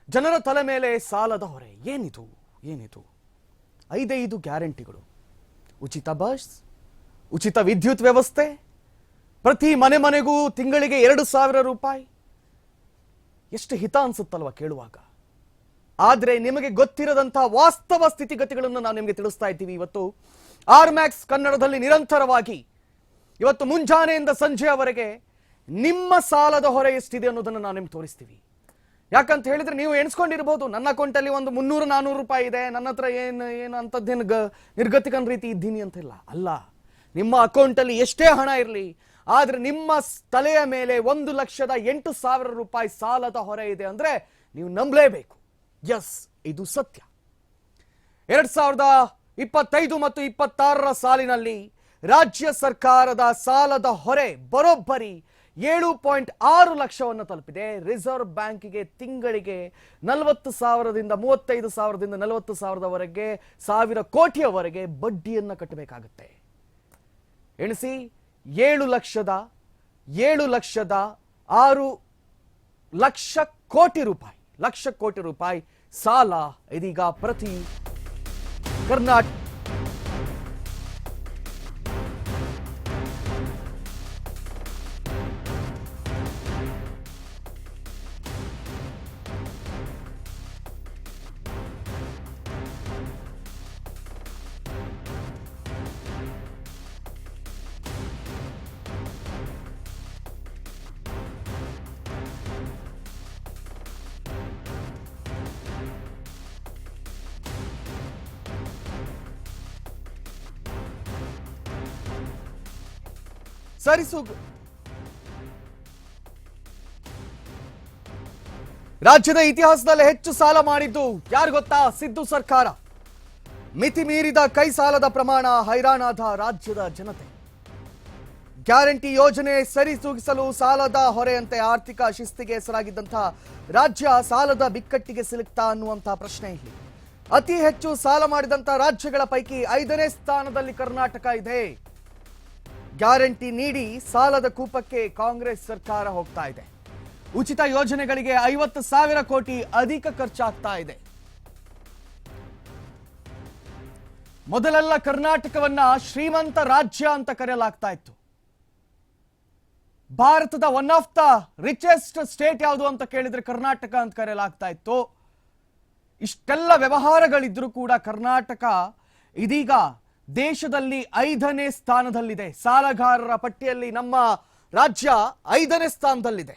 ಜನರ ತಲೆ ಮೇಲೆ ಸಾಲದ ಹೊರೆ. ಏನಿದು ಏನಿದು 5 ಗ್ಯಾರಂಟಿಗಳು, ಉಚಿತ ಬಸ್, ಉಚಿತ ವಿದ್ಯುತ್ ವ್ಯವಸ್ಥೆ, ಪ್ರತಿ ಮನೆಗೂ ತಿಂಗಳಿಗೆ 2,000 ರೂಪಾಯಿ. ಎಷ್ಟು ಹಿತ ಅನ್ಸುತ್ತಲ್ವ ಕೇಳುವಾಗ. ಆದರೆ ನಿಮಗೆ ಗೊತ್ತಿರದಂತಹ ವಾಸ್ತವ ಸ್ಥಿತಿಗತಿಗಳನ್ನು ನಾವು ನಿಮಗೆ ತಿಳಿಸ್ತಾ ಇದ್ದೀವಿ. ಇವತ್ತು ಆರ್ಮ್ಯಾಕ್ಸ್ ಕನ್ನಡದಲ್ಲಿ ನಿರಂತರವಾಗಿ ಇವತ್ತು ಮುಂಜಾನೆಯಿಂದ ಸಂಜೆಯವರೆಗೆ ನಿಮ್ಮ ಸಾಲದ ಹೊರೆ ಎಷ್ಟಿದೆ ಅನ್ನೋದನ್ನು ನಾವು ನಿಮ್ಗೆ ತೋರಿಸ್ತೀವಿ. ಯಾಕಂತ ಹೇಳಿದ್ರೆ ನೀವು ಎಣಿಸ್ಕೊಂಡಿರ್ಬೋದು, ನನ್ನ ಅಕೌಂಟಲ್ಲಿ ಒಂದು 300-400 ರೂಪಾಯಿ ಇದೆ, ನನ್ನ ಹತ್ರ ಏನು ಅಂಥದ್ದೇನು ನಿರ್ಗತಿಕನ ರೀತಿ ಇದ್ದೀನಿ ಅಂತಿಲ್ಲ. ಅಲ್ಲ, ನಿಮ್ಮ ಅಕೌಂಟಲ್ಲಿ ಎಷ್ಟೇ ಹಣ ಇರಲಿ, ಆದರೆ ನಿಮ್ಮ ತಲೆಯ ಮೇಲೆ 1,08,000 ರೂಪಾಯಿ ಸಾಲದ ಹೊರೆ ಇದೆ ಅಂದ್ರೆ ನೀವು ನಂಬಲೇಬೇಕು. ಎಸ್, ಇದು ಸತ್ಯ. 2025 ಮತ್ತು 26ರ ಸಾಲಿನಲ್ಲಿ ರಾಜ್ಯ ಸರ್ಕಾರದ ಸಾಲದ ಹೊರೆ ಬರೋಬ್ಬರಿ 7.6 ಲಕ್ಷವನ್ನು ತಲುಪಿದೆ. ರಿಸರ್ವ್ ಬ್ಯಾಂಕಿಗೆ ತಿಂಗಳಿಗೆ 40,000ದಿಂದ 35,000ದಿಂದ 40,000ದವರೆಗೆ 1,000 ಕೋಟಿಯವರೆಗೆ ಬಡ್ಡಿಯನ್ನು ಕಟ್ಟಬೇಕಾಗುತ್ತೆ. ಎಣಿಸಿ, 7,6 ಲಕ್ಷ ಕೋಟಿ ರೂಪಾಯಿ ಸಾಲ ಇದೀಗ ಪ್ರತಿ ಕರ್ನಾಟಕ ಸರಿಸೂಗು. ರಾಜ್ಯದ ಇತಿಹಾಸದಲ್ಲಿ ಹೆಚ್ಚು ಸಾಲ ಮಾಡಿದ್ದು ಯಾರು ಗೊತ್ತಾ? ಸಿದ್ದು ಸರ್ಕಾರ. ಮಿತಿ ಮೀರಿದ ಕೈ ಸಾಲದ ಪ್ರಮಾಣ ಹೈರಾಣಾದ ರಾಜ್ಯದ ಜನತೆ. ಗ್ಯಾರಂಟಿ ಯೋಜನೆ ಸರಿದೂಗಿಸಲು ಸಾಲದ ಹೊರೆಯಂತೆ ಆರ್ಥಿಕ ಶಿಸ್ತಿಗೆ ಹೆಸರಾಗಿದ್ದಂತಹ ರಾಜ್ಯ ಸಾಲದ ಬಿಕ್ಕಟ್ಟಿಗೆ ಸಿಲುಕ್ತಾ ಅನ್ನುವಂತಹ ಪ್ರಶ್ನೆ ಇಲ್ಲಿ. ಅತಿ ಹೆಚ್ಚು ಸಾಲ ಮಾಡಿದಂತಹ ರಾಜ್ಯಗಳ ಪೈಕಿ 5ನೇ ಸ್ಥಾನದಲ್ಲಿ ಕರ್ನಾಟಕ ಇದೆ. ಗ್ಯಾರಂಟಿ ನೀಡಿ ಸಾಲದ ಕೂಪಕ್ಕೆ ಕಾಂಗ್ರೆಸ್ ಸರ್ಕಾರ ಹೋಗ್ತಾ ಇದೆ. ಉಚಿತ ಯೋಜನೆಗಳಿಗೆ 50,000 ಕೋಟಿ ಅಧಿಕ ಖರ್ಚಾಗ್ತಾ ಇದೆ. ಮೊದಲೆಲ್ಲ ಕರ್ನಾಟಕವನ್ನ ಶ್ರೀಮಂತ ರಾಜ್ಯ ಅಂತ ಕರೆಯಲಾಗ್ತಾ ಇತ್ತು. ಭಾರತದ one of the richest state ಯಾವುದು ಅಂತ ಕೇಳಿದ್ರೆ ಕರ್ನಾಟಕ ಅಂತ ಕರೆಯಲಾಗ್ತಾ ಇತ್ತು. ಇಷ್ಟೆಲ್ಲ ವ್ಯವಹಾರಗಳಿದ್ರೂ ಕೂಡ ಕರ್ನಾಟಕ ಇದೀಗ ದೇಶದಲ್ಲಿ 5ನೇ ಸ್ಥಾನದಲ್ಲಿದೆ. ಸಾಲಗಾರರ ಪಟ್ಟಿಯಲ್ಲಿ ನಮ್ಮ ರಾಜ್ಯ 5ನೇ ಸ್ಥಾನದಲ್ಲಿದೆ.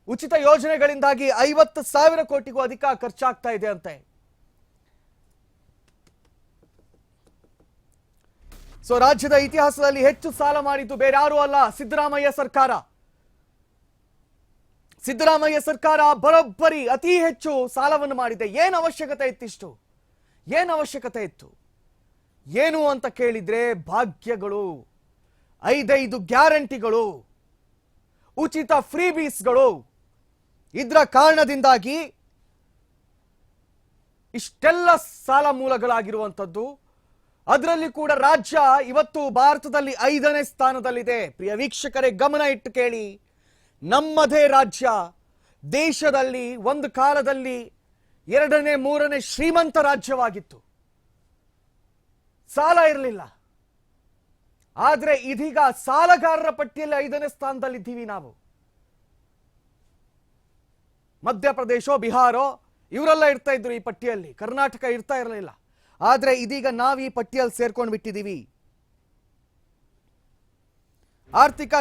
ಉಚಿತ ಯೋಜನೆಗಳಿಂದಾಗಿ 50,000 ಕೋಟಿಗೂ ಅಧಿಕ ಖರ್ಚಾಗ್ತಾ ಇದೆ ಅಂತೆ. ಸೊ ರಾಜ್ಯದ ಇತಿಹಾಸದಲ್ಲಿ ಹೆಚ್ಚು ಸಾಲ ಮಾಡಿದ್ದು ಬೇರೆ ಯಾರೂ ಅಲ್ಲ, ಸಿದ್ದರಾಮಯ್ಯ ಸರ್ಕಾರ. ಸಿದ್ದರಾಮಯ್ಯ ಸರ್ಕಾರ ಬರೋಬ್ಬರಿ ಅತಿ ಹೆಚ್ಚು ಸಾಲವನ್ನು ಮಾಡಿದೆ. ಏನು ಅವಶ್ಯಕತೆ ಇತ್ತಿಷ್ಟು? ಏನು ಅವಶ್ಯಕತೆ ಇತ್ತು? ಏನು ಅಂತ ಕೇಳಿದ್ರೆ ಭಾಗ್ಯಗಳು, 5 ಗ್ಯಾರಂಟಿಗಳು, ಉಚಿತ ಫ್ರೀ ಬೀಸ್ಗಳು, ಇದರ ಕಾರಣದಿಂದಾಗಿ ಇಷ್ಟೆಲ್ಲ ಸಾಲ ಮೂಲಗಳಾಗಿರುವಂಥದ್ದು. ಅದರಲ್ಲಿ ಕೂಡ ರಾಜ್ಯ ಇವತ್ತು ಭಾರತದಲ್ಲಿ 5ನೇ ಸ್ಥಾನದಲ್ಲಿದೆ. ಪ್ರಿಯ ವೀಕ್ಷಕರೇ, ಗಮನ ಇಟ್ಟು ಕೇಳಿ. ನಮ್ಮದೇ ರಾಜ್ಯ ದೇಶದಲ್ಲಿ ಒಂದು ಕಾಲದಲ್ಲಿ 2ನೇ 3ನೇ ಶ್ರೀಮಂತ ರಾಜ್ಯವಾಗಿತ್ತು. ಸಾಲ ಇರಲಿಲ್ಲ. ಆದ್ರೆ ಇದೀಗ ಸಾಲಗಾರರ ಪಟ್ಟಿಯಲ್ಲಿ 5ನೇ ಸ್ಥಾನದಲ್ಲಿದ್ದೀವಿ ನಾವು. ಮಧ್ಯಪ್ರದೇಶ, ಬಿಹಾರ ಇವರೆಲ್ಲ ಇರ್ತಾ ಇದ್ರು ಈ ಪಟ್ಟಿಯಲ್ಲಿ, ಕರ್ನಾಟಕ ಇರ್ತಾ ಇರಲಿಲ್ಲ. ಆದ್ರೆ ಇದೀಗ ನಾವು ಈ ಪಟ್ಟಿಯಲ್ಲಿ ಸೇರ್ಕೊಂಡು ಬಿಟ್ಟಿದ್ದೀವಿ. ಆರ್ಥಿಕ